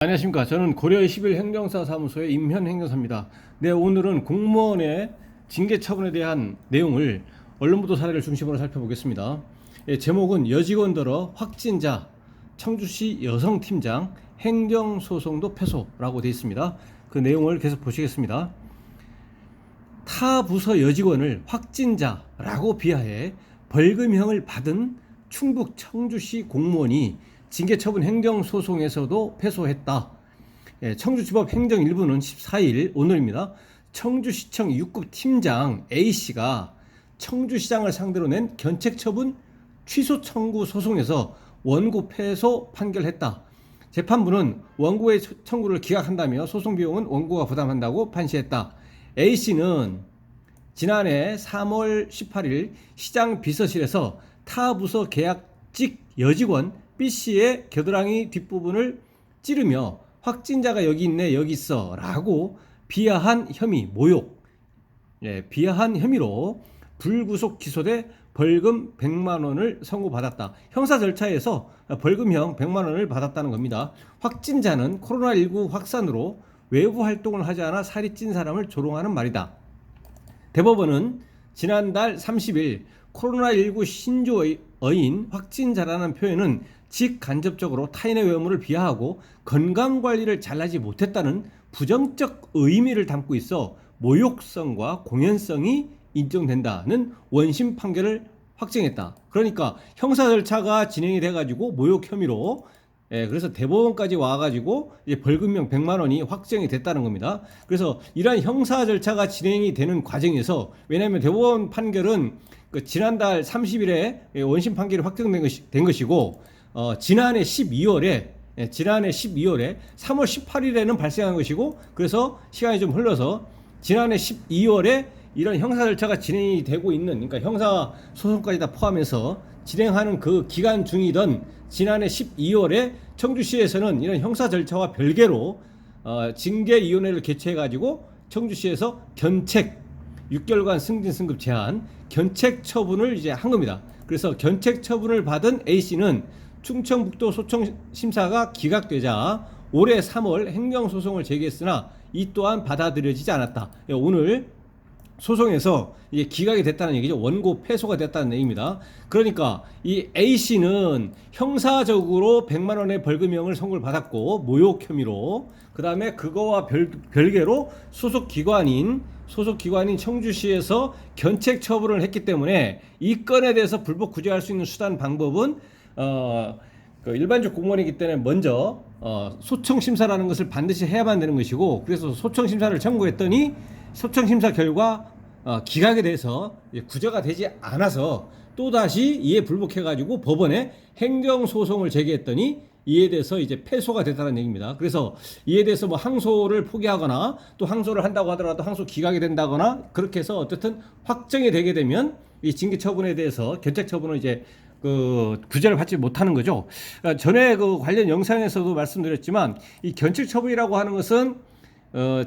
안녕하십니까. 저는 고려 21 행정사 사무소의 임현 행정사입니다. 네, 오늘은 공무원의 징계 처분에 대한 내용을 언론보도 사례를 중심으로 살펴보겠습니다. 제목은 여직원들어 확진자 청주시 여성팀장 행정소송도 패소라고 되어 있습니다. 그 내용을 계속 보시겠습니다. 타 부서 여직원을 확진자라고 비하해 벌금형을 받은 충북 청주시 공무원이 징계처분 행정소송에서도 패소했다. 청주지법 행정 1부는 14일 오늘입니다. 청주시청 6급 팀장 A씨가 청주시장을 상대로 낸 견책처분 취소 청구 소송에서 원고 패소 판결했다. 재판부는 원고의 청구를 기각한다며 소송 비용은 원고가 부담한다고 판시했다. A씨는 지난해 3월 18일 시장 비서실에서 타 부서 계약직 여직원 B씨의 겨드랑이 뒷부분을 찌르며 확진자가 여기 있네 여기 있어 라고 비하한 혐의 모욕, 비하한 혐의로 불구속 기소돼 벌금 100만 원을 선고받았다. 형사 절차에서 벌금형 100만 원을 받았다는 겁니다. 확진자는 코로나19 확산으로 외부 활동을 하지 않아 살이 찐 사람을 조롱하는 말이다. 대법원은 지난달 30일 코로나19 신조어인 확진자라는 표현은 직간접적으로 타인의 외모를 비하하고 건강관리를 잘하지 못했다는 부정적 의미를 담고 있어 모욕성과 공연성이 인정된다는 원심 판결을 확정했다. 그러니까 형사 절차가 진행이 돼가지고 모욕 혐의로 그래서 대법원까지 와가지고 벌금형 100만 원이 확정이 됐다는 겁니다. 그래서 이러한 형사 절차가 진행이 되는 과정에서, 왜냐하면 대법원 판결은 지난달 30일에 원심 판결이 확정된 것이고 지난해 12월에 3월 18일에는 발생한 것이고, 그래서 시간이 좀 흘러서 지난해 12월에 이런 형사 절차가 진행이 되고 있는, 그러니까 형사 소송까지 다 포함해서 진행하는 그 기간 중이던 지난해 12월에 청주시에서는 이런 형사 절차와 별개로 징계위원회를 개최해가지고 청주시에서 견책 6개월간 승진 승급 제한 견책 처분을 이제 한 겁니다. 그래서 견책 처분을 받은 A씨는 충청북도 소청 심사가 기각되자 올해 3월 행정소송을 제기했으나 이 또한 받아들여지지 않았다. 오늘 소송에서 이게 기각이 됐다는 얘기죠. 원고 패소가 됐다는 얘기입니다. 그러니까 이 A씨는 형사적으로 100만 원의 벌금형을 선고를 받았고 모욕 혐의로, 그 다음에 그거와 별개로 소속기관인 청주시에서 견책 처분을 했기 때문에 이 건에 대해서 불법 구제할 수 있는 수단 방법은 그 일반적 공무원이기 때문에 먼저 소청심사라는 것을 반드시 해야만 되는 것이고, 그래서 소청심사를 청구했더니 소청심사 결과 기각에 대해서 구제가 되지 않아서 또다시 이에 불복해가지고 법원에 행정소송을 제기했더니 이에 대해서 이제 패소가 됐다는 얘기입니다. 그래서 이에 대해서 뭐 항소를 포기하거나 또 항소를 한다고 하더라도 항소 기각이 된다거나 그렇게 해서 어쨌든 확정이 되게 되면 이 징계 처분에 대해서 견책 처분을 이제 그 구제를 받지 못하는 거죠. 전에 그 관련 영상에서도 말씀드렸지만 이 견책 처분이라고 하는 것은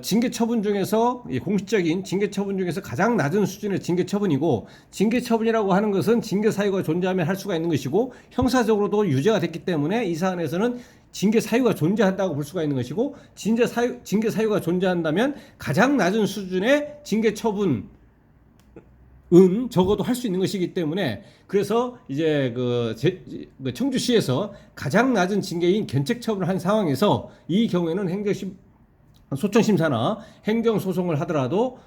징계 처분 중에서 공식적인 징계 처분 중에서 가장 낮은 수준의 징계 처분이고, 징계 처분이라고 하는 것은 징계 사유가 존재하면 할 수가 있는 것이고, 형사적으로도 유죄가 됐기 때문에 이 사안에서는 징계 사유가 존재한다고 볼 수가 있는 것이고, 징계 사유가 존재한다면 가장 낮은 수준의 징계 처분 적어도 할 수 있는 것이기 때문에, 그래서 이제 그 청주시에서 가장 낮은 징계인 견책 처분을 한 상황에서 이 경우에는 소청심사나 행정소송을 하더라도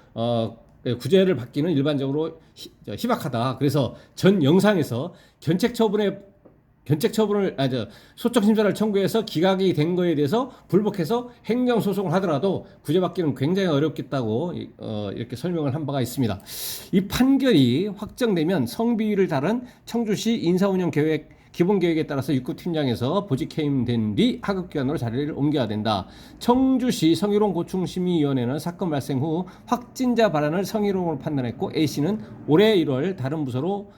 구제를 받기는 일반적으로 희박하다. 그래서 전 영상에서 소청심사를 청구해서 기각이 된 거에 대해서 불복해서 행정소송을 하더라도 구제받기는 굉장히 어렵겠다고 이렇게 설명을 한 바가 있습니다. 이 판결이 확정되면 성비위를 다룬 청주시 인사운영계획 기본계획에 따라서 6급 팀장에서 보직 해임된 뒤 하급기관으로 자리를 옮겨야 된다. 청주시 성희롱 고충심의위원회는 사건 발생 후 확진자 발언을 성희롱으로 판단했고, A씨는 올해 1월 다른 부서로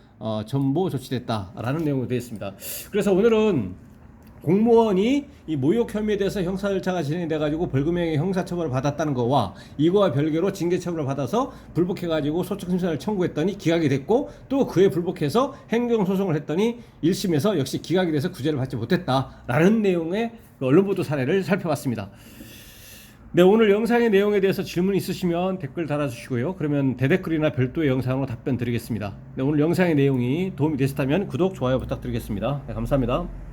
전보 조치됐다라는 내용으로 되어 있습니다. 그래서 오늘은 공무원이 이 모욕 혐의에 대해서 형사 절차가 진행돼 가지고 벌금형의 형사처벌을 받았다는 거와 이거와 별개로 징계처벌을 받아서 불복해 가지고 소청 심사를 청구했더니 기각이 됐고 또 그에 불복해서 행정소송을 했더니 1심에서 역시 기각이 돼서 구제를 받지 못했다라는 내용의 그 언론 보도 사례를 살펴봤습니다. 네, 오늘 영상의 내용에 대해서 질문 있으시면 댓글 달아주시고요. 그러면 대댓글이나 별도의 영상으로 답변 드리겠습니다. 네, 오늘 영상의 내용이 도움이 되셨다면 구독, 좋아요 부탁드리겠습니다. 네, 감사합니다.